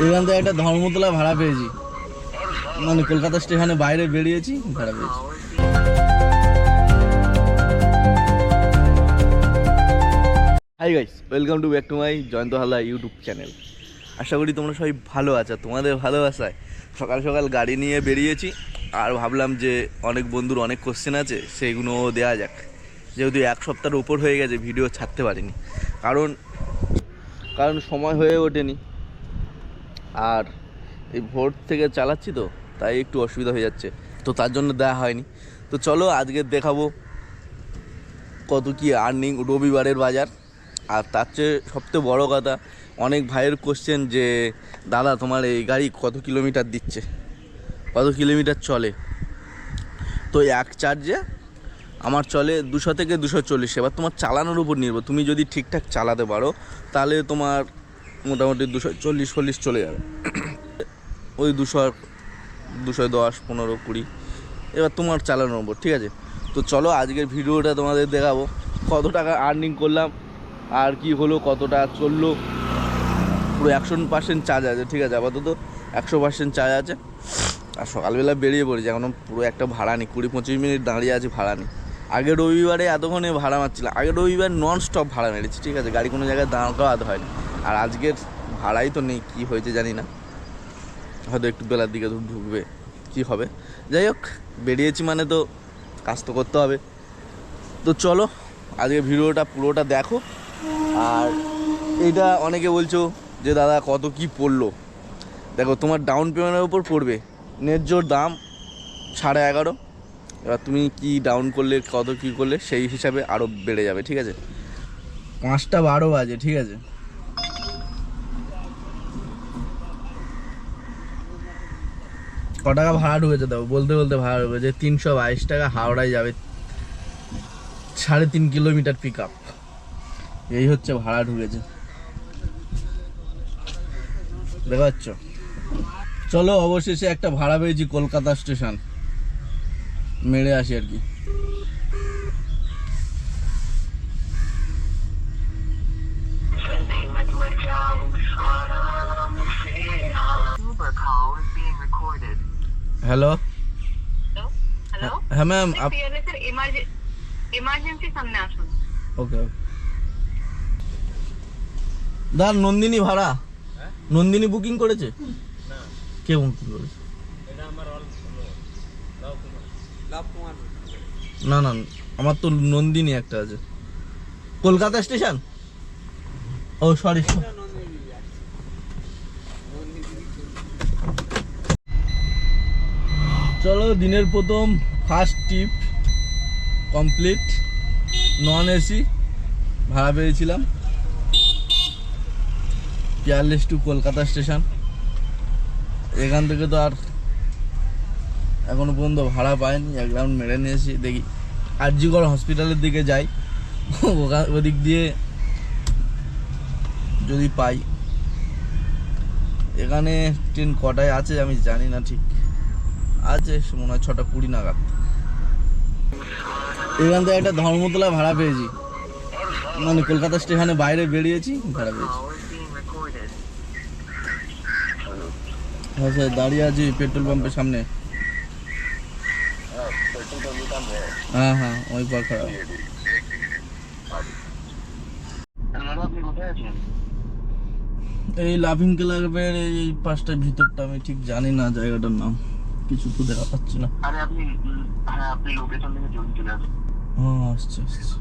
এখান থেকে একটা ধর্মতলা ভাড়া পেয়েছি, মানে কলকাতা স্টেশনে বাইরে বেরিয়েছি, ভাড়া পেয়েছি। Hi guys, welcome to back to my Joyanta Halda YouTube channel. আশা করি তোমরা সবাই ভালো আছো। তোমাদের ভালোবাসায় সকাল সকাল গাড়ি নিয়ে বেরিয়েছি, আর ভাবলাম যে অনেক বন্ধুর অনেক কোশ্চেন আছে, সেইগুলো দেওয়া যাক। যেহেতু এক সপ্তাহের ওপর হয়ে গেছে ভিডিও ছাড়তে পারিনি, কারণ সময় হয়ে ওঠেনি, আর এই ভোর থেকে চালাচ্ছি তো তাই একটু অসুবিধা হয়ে যাচ্ছে, তো তার জন্য দেওয়া হয়নি। তো চলো আজকে দেখাবো কত কি আর্নিং রবিবারের বাজার। আর তার চেয়ে সবথেকে বড়ো কথা, অনেক ভাইয়ের কোশ্চেন যে দাদা তোমার এই গাড়ি কত কিলোমিটার দিচ্ছে, কত কিলোমিটার চলে। তো এক চার্জে আমার চলে 200 থেকে 240। এবার তোমার চালানোর উপর নির্ভর, তুমি যদি ঠিকঠাক চালাতে পারো তাহলে তোমার মোটামুটি 240-40 চলে যাবে। ওই 200, 210, 15, 20 এবার তোমার চালানোর উপর, ঠিক আছে। তো চলো আজকের ভিডিওটা তোমাদের দেখাবো কত টাকা আর্নিং করলাম, আর কি হলো, কত টাকা চললো। পুরো 100% চার্জ আছে, ঠিক আছে। আপাতত 100% চার্জ আছে। আর সকালবেলা বেরিয়ে পড়েছি, এখনও পুরো একটা ভাড়া নেই, 20-25 মিনিট দাঁড়িয়ে আছে, ভাড়া নেই। আগের রবিবারে এতক্ষণে ভাড়া মারছিলাম, আগের রবিবার নন স্টপ ভাড়া মেরেছি, ঠিক আছে। গাড়ি কোনো জায়গায় দাঁড় করাতে হয়নি। আর আজকের ভাড়াই তো নেই, কী হয়েছে জানি না, হয়তো একটু বেলার দিকে তো ঢুকবে, কী হবে। যাই হোক, বেরিয়েছি মানে তো কাজ তো করতে হবে। তো চলো আজকে ভিডিওটা পুরোটা দেখো। আর এইটা অনেকে বলছো যে দাদা কত কি পড়লো, দেখো তোমার ডাউন পেমেন্টের উপর পড়বে, ন্যায্য দাম 11.5। এবার তুমি কি ডাউন করলে, কত কি করলে, সেই হিসাবে আরও বেড়ে যাবে, ঠিক আছে। 5:12 বাজে, ঠিক আছে। ক টাকা ভাড়া ঢুকেছে দেখো, বলতে বলতে ভাড়া ঢুকেছে 322 টাকা। হাওড়ায় যাবে 3.5 কিলোমিটার পিক আপ, এই হচ্ছে ভাড়া ঢুকেছে, দেখা যাচ্ছ। চলো অবশেষে একটা ভাড়া পেয়েছি, কলকাতা স্টেশন, মেরে আসি আর কি। হ্যালো হ্যাঁ ম্যাম, ইমার্জেন্সি সামনে আসুন। ওকে ওকে। দাদা নন্দিনী ভাড়া, নন্দিনী বুকিং করেছে? কে বুকিং করেছে? না না, আমার তো নন্দিনী একটা আছে, কলকাতা স্টেশন। ও সরি। চলো দিনের প্রথম first trip complete, non AC ভাড়া পেয়েছিলাম, পিয়ারলেস টু কলকাতা স্টেশন। এখান থেকে তো আর এখনো পর্যন্ত ভাড়া পাইনি, এক রাউন্ড মেরে নিয়েছি, দেখি আরজিগড় হসপিটালের দিকে যাই, ওদিক দিয়ে যদি পাই। এখানে ট্রেন কটায় আছে আমি জানি না, ঠিক আছে মনে হয় 6:20 নাগাদ। এখান থেকে একটা ধর্মতলা ভাড়া পেয়েছি, মানে কলকাতা স্টেশনে বাইরে বেরিয়েছি, ভাড়া পেয়েছি। হ্যাঁ স্যার, দাঁড়িয়ে আছি পেট্রোল পাম্পের সামনে। হ্যাঁ হ্যাঁ, ওই পার খারাপ। এই লাভিং ক্লাবের এই পাঁচটার ভিতরটা, আমি ঠিক জানি না জায়গাটার নাম, কিছু তো দেখা পাচ্ছি না। আপনি লোকেশন থেকে জলদি চলে আসুন। হ্যাঁ আসছে আসছে।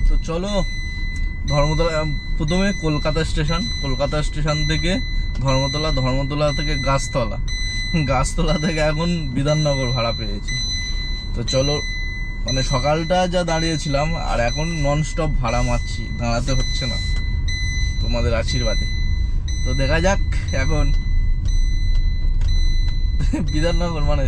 তো চলো ধর্মতলা, প্রথমে কলকাতা স্টেশন, কলকাতা স্টেশন থেকে ধর্মতলা, ধর্মতলা থেকে গাছতলা, গাছতলা থেকে এখন বিধাননগর ভাড়া পেয়েছি। তো চলো, মানে সকালটা যা দাঁড়িয়েছিলাম, আর এখন নন স্টপ ভাড়া মারছি, দাঁড়াতে হচ্ছে না তোমাদের আশীর্বাদে। তো দেখা যাক এখন বিধাননগর মানে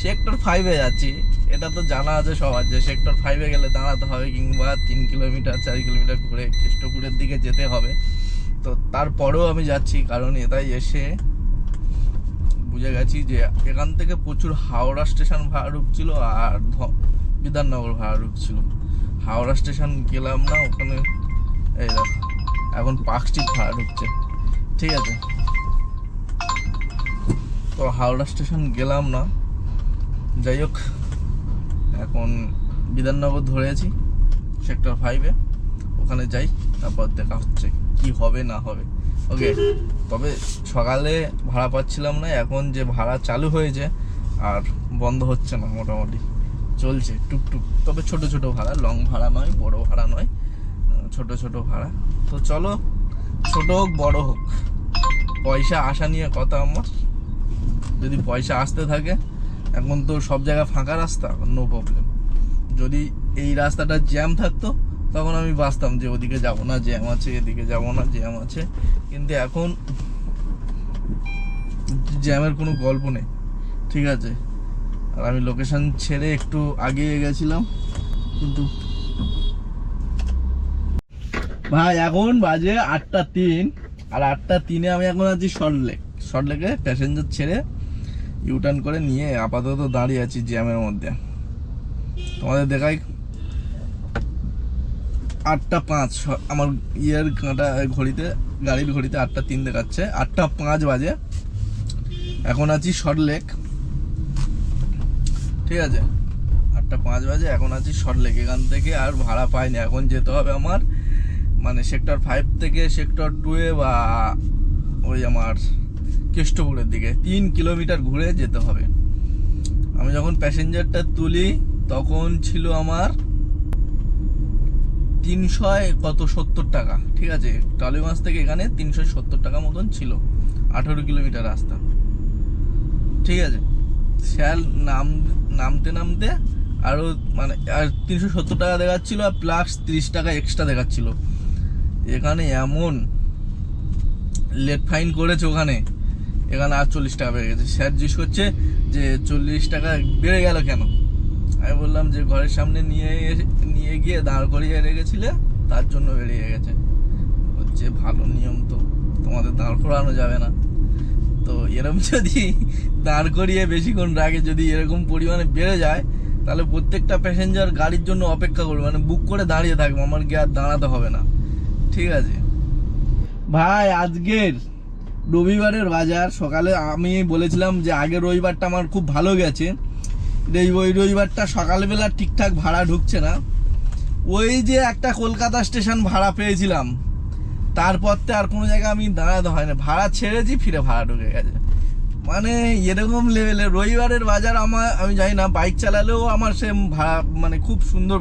সেক্টর 5-এ যাচ্ছি, এটা তো জানা আছে সবার যে সেক্টর 5-এ গেলে দাঁড়াতে হবে, কিংবা 3 কিলোমিটার 4 কিলোমিটার ঘুরে কেষ্টপুরের দিকে যেতে হবে। তো তারপরেও আমি যাচ্ছি, কারণ এটাই এসে বুঝে গেছি যে এখান থেকে প্রচুর হাওড়া স্টেশন ভাড়া ঢুকছিল আর বিধাননগর ভাড়া ঢুকছিল। হাওড়া স্টেশন গেলাম না, ওখানে এই দেখো এখন পার্ক স্ট্রিট ভাড়া ঢুকছে, ঠিক আছে। তো হাওড়া স্টেশন গেলাম না, যাই হোক এখন বিধাননগর ধরেছি সেক্টর 5-এ, ওখানে যাই, তারপর দেখা হচ্ছে কি হবে না হবে। ওকে, তবে সকালে ভাড়া পাচ্ছিলাম না, এখন যে ভাড়া চালু হয়েছে আর বন্ধ হচ্ছে না, মোটামুটি চলছে টুকটুক। তবে ছোট ছোট ভাড়া, লং ভাড়া নয়, বড় ভাড়া নয়, ছোট ছোট ভাড়া। তো চলো, ছোট হোক বড় হোক, পয়সা আসা নিয়ে কথা আমার। যদি পয়সা আসতে থাকে, এখন তো সব জায়গায় ফাঁকা রাস্তা, নো প্রবলেম। যদি এই রাস্তাটা জ্যাম থাকতো তখন আমি বাঁচতাম যে ওদিকে যাব না, জ্যাম আছে, এদিকে যাব না, জ্যাম আছে। কিন্তু এখন জ্যামের কোনো গল্প নেই, ঠিক আছে। আর আমি লোকেশন ছেড়ে একটু আগিয়ে গেছিলাম, কিন্তু ভাই এখন বাজে 8:03, আর 8:03-এ আমি এখন আছি সল্টলেকে প্যাসেঞ্জার ছেড়ে ইউটার্ন করে নিয়ে আপাতত দাঁড়িয়ে আছি জ্যামের মধ্যে। তোমাদের দেখাই 8:05, আমার ইয়ের কাঁটা ঘড়িতে, গাড়ির ঘড়িতে 8:03 দেখাচ্ছে, 8:05 বাজে। এখন আছি সল্টলেক, ঠিক আছে। 8:05 বাজে, এখন আছি সল্টলেক। এখান থেকে আর ভাড়া পাইনি, এখন যেতে হবে আমার মানে সেক্টর 5 থেকে সেক্টর 2-এ বা ওই আমার কেষ্টপুরের দিকে 3 কিলোমিটার ঘুরে যেতে হবে। আমি যখন প্যাসেঞ্জারটা তুলি তখন ছিল আমার 370 টাকা, ঠিক আছে। টালিগঞ্জ থেকে এখানে 370 টাকা মতন ছিল, 18 কিলোমিটার রাস্তা, ঠিক আছে। স্যাল নামতে নামতে আরও মানে আর 370 টাকা দেখাচ্ছিল, আর প্লাস 30 টাকা এক্সট্রা দেখাচ্ছিল। এখানে এমন লেট ফাইন করেছে, ওখানে এখানে আর 40 টাকা বেড়ে গেছে। স্যার জিজ্ঞেস করছে যে 40 টাকা বেড়ে গেল কেন? আমি বললাম যে ঘরের সামনে নিয়ে গিয়ে দাঁড় করিয়ে রেখেছিলে, তার জন্য বেরিয়ে গেছে। হচ্ছে ভালো নিয়ম, তো তোমাদের দাঁড় করানো যাবে না। তো এরকম যদি দাঁড় করিয়ে বেশিক্ষণ রাখে, যদি এরকম পরিমাণে বেড়ে যায়, তাহলে প্রত্যেকটা প্যাসেঞ্জার গাড়ির জন্য অপেক্ষা করবে, মানে বুক করে দাঁড়িয়ে থাকবে, আমার গিয়ে আর দাঁড়াতে হবে না, ঠিক আছে ভাই। আজকের রবিবারের বাজার, সকালে আমি বলেছিলাম যে আগের রবিবারটা আমার খুব ভালো গেছে, ওই রবিবারটা সকালবেলা ঠিকঠাক ভাড়া ঢুকছে না। ওই যে একটা কলকাতা স্টেশন ভাড়া পেয়েছিলাম, তারপর তো আর কোনো জায়গায় আমি দাঁড়াতে হয় না, ভাড়া ছেড়েছি, ফিরে ভাড়া ঢুকে গেছে। মানে এরকম লেভেলের রবিবারের বাজার আমি জানি না, বাইক চালালেও আমার সেম ভাড়া, মানে খুব সুন্দর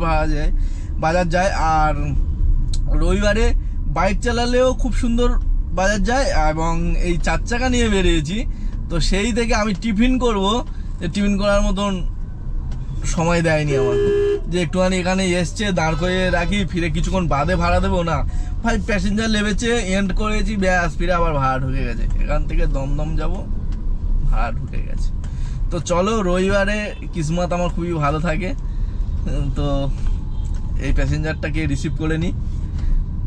বাজার যায়। আর রবিবারে বাইক চালালেও খুব সুন্দর বাজার যায়। এবং এই 4 চাকা নিয়ে বেরিয়েছি, তো সেই থেকে আমি টিফিন করব, টিফিন করার মতন সময় দেয়নি আমার, যে একটুখানি এখানে এসছে দাঁড় করে রাখি, ফিরে কিছুক্ষণ বাদে ভাড়া দেবো না ভাই। প্যাসেঞ্জার লেবেছে, এন্ড করেছি, ব্যাস, ফিরে আবার ভাড়া ঢুকে গেছে। এখান থেকে দমদম যাব, ভাড়া ঢুকে গেছে। তো চলো, রবিবারে কিসমত আমার খুবই ভালো থাকে, তো এই প্যাসেঞ্জারটাকে রিসিভ করে নিই।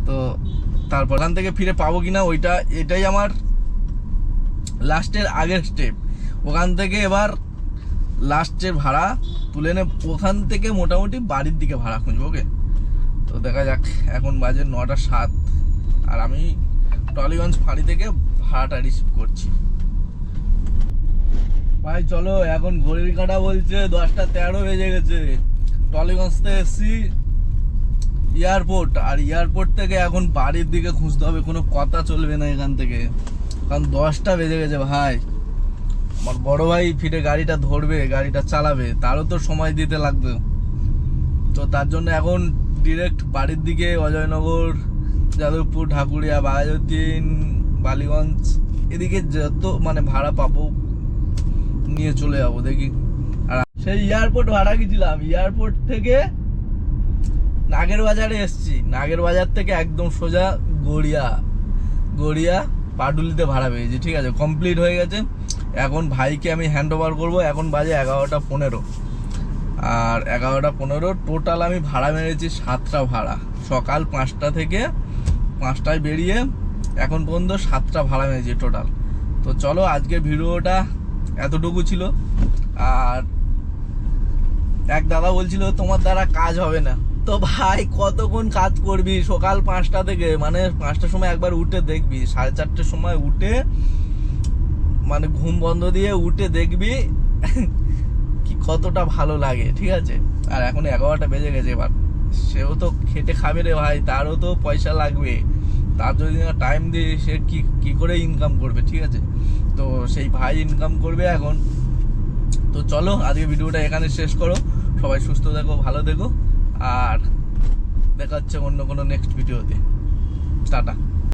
তো তারপর এখান থেকে ফিরে পাবো কিনা এটাই আমার লাস্টের আগের স্টেপ। ওখান থেকে এবার লাস্টের ভাড়া তুলে নে, ওখান থেকে মোটামুটি বাড়ির দিকে ভাড়া খুঁজবো। ওকে, তো দেখা যাক। এখন বাজে 9:07, আর আমি টলিগঞ্জ ফাঁড়ি থেকে ভাড়াটা রিসিভ করছি। ভাই চলো, এখন ঘড়ির কাঁটা বলছে 10:13 বেজে গেছে। টলিগঞ্জ থেকে এসছি এয়ারপোর্ট, আর এয়ারপোর্ট থেকে এখন বাড়ির দিকে খুঁজতে হবে, কোনো কথা চলবে না এখান থেকে, কারণ 10টা বেজে গেছে ভাই। আমার বড় ভাই ফিরে গাড়িটা ধরবে, গাড়িটা চালাবে, তারও তো সময় দিতে লাগবে। তো তার জন্য এখন ডিরেক্ট বাড়ির দিকে, অজয়নগর, যাদবপুর, ঢাকুরিয়া, বাঘাযতীন, বালিগঞ্জ, এদিকে যত মানে ভাড়া পাবো নিয়ে চলে যাবো, দেখি। আর সেই এয়ারপোর্ট ভাড়া গেছিলাম, এয়ারপোর্ট থেকে নাগের বাজারে এসছি, নাগের বাজার থেকে একদম সোজা গড়িয়া পাটুলিতে ভাড়া পেয়েছি, ঠিক আছে। কমপ্লিট হয়ে গেছে। এখন ভাইকে আমি হ্যান্ড ওভার করবো। এখন বাজে 11:15, আর 11:15 টোটাল আমি ভাড়া মেরেছি 7টা ভাড়া। সকাল 5টা থেকে 5টায় বেরিয়ে এখন পর্যন্ত 7টা ভাড়া মেরেছি টোটাল। তো চলো, আজকে ভিডিওটা এতটুকু ছিল। আর এক দাদা বলছিল তোমার দ্বারা কাজ হবে না। তো ভাই কতক্ষণ কাজ করবি, সকাল 5টা থেকে, মানে 5টার সময় একবার উঠে দেখবি, 4:30টার সময় উঠে মানে ঘুম বন্ধ দিয়ে উঠে দেখবি কি কতটা ভালো লাগে, ঠিক আছে। আর এখন 11টা বেজে গেছে, এবার সেও তো খেটে খাবে রে ভাই, তারও তো পয়সা লাগবে, তার যদি না টাইম দিয়ে সে কি করে ইনকাম করবে, ঠিক আছে। তো সেই ভাই ইনকাম করবে এখন। তো চলো আজকে ভিডিওটা এখানে শেষ করো, সবাই সুস্থ থেকো, ভালো থেকো, আর দেখা হচ্ছে অন্য কোনো নেক্সট ভিডিওতে। টাটা।